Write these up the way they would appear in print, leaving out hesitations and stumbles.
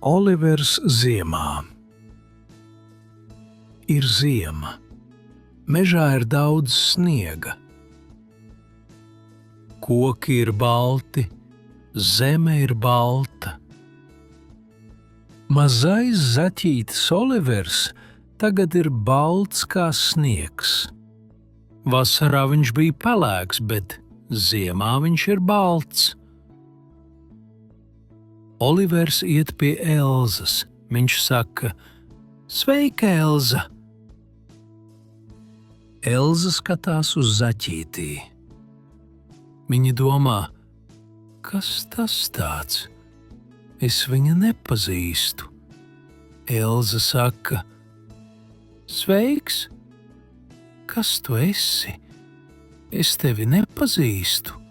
Olivers ziemā. Ir ziema. Mežā ir daudz sniega. Koki ir balti, zeme ir balta. Mazais zaķītis Olivers tagad ir balts kā sniegs. Vasarā viņš bija pelēks, bet ziemā viņš ir balts. Olivers iet pie Elzas. Viņš saka: "Sveika, Elza!" Elza skatās uz zaķītī. Viņa domā: kas tas tāds? Es viņu nepazīstu. Elza saka: "Sveiks! Kas tu esi? Es tevi nepazīstu."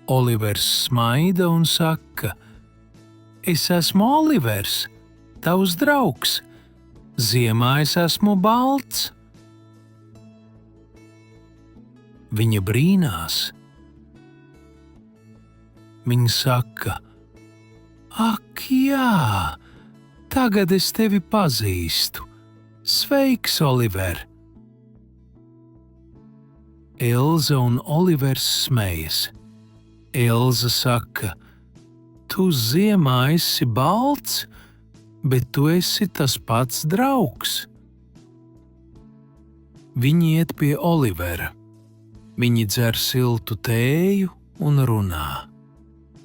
Olivers smaida un saka: "Es esmu Olivers, tavs draugs. Ziemā es esmu balts." Viņa brīnās. Viņa saka: "Ak, jā, tagad es tevi pazīstu. Sveiks, Oliver!" Elza un Olivers smejas. Elza saka: "Tu ziemā esi balts, bet tu esi tas pats draugs." Viņi iet pie Olivera. Viņi dzer siltu tēju un runā.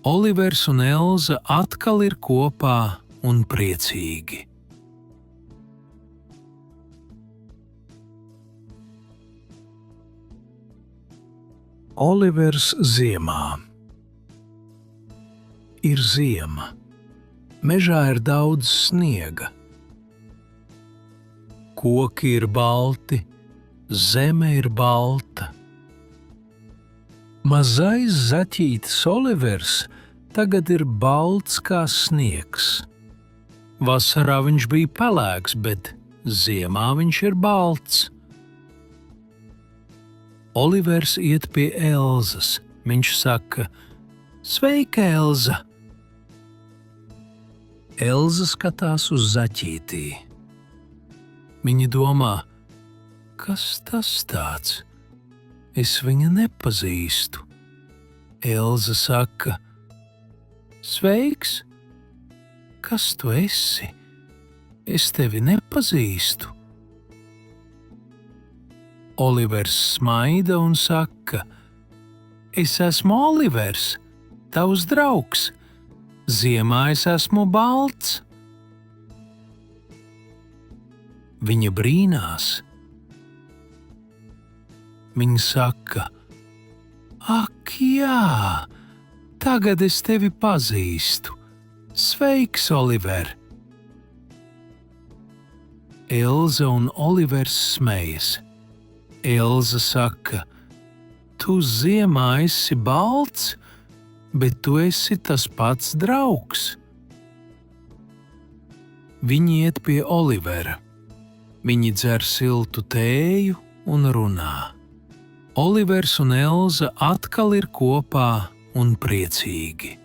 Olivers un Elza atkal ir kopā un priecīgi. Olivers ziemā. Ir ziema. Mežā ir daudz sniega. Koki ir balti, zeme ir balta. Mazais zaķītis Olivers tagad ir balts kā sniegs. Vasarā viņš bija pelēks, bet ziemā viņš ir balts. Olivers iet pie Elzas. Viņš saka: "Sveika, Elza!" Elza skatās uz zaķītī. Viņa domā: kas tas tāds? Es viņu nepazīstu. Elza saka: "Sveiks! Kas tu esi? Es tevi nepazīstu." Olivers smaida un saka: "Es esmu Olivers, tavs draugs. Ziemā es esmu balts." Viņa brīnās. Viņa saka: "Ak, jā, tagad es tevi pazīstu. Sveiks, Oliver!" Elza un Olivers smejas. Elza saka: "Tu ziemā esi balts, bet tu esi tas pats draugs." Viņi iet pie Olivera. Viņi dzer siltu tēju un runā. Olivers un Elza atkal ir kopā un priecīgi.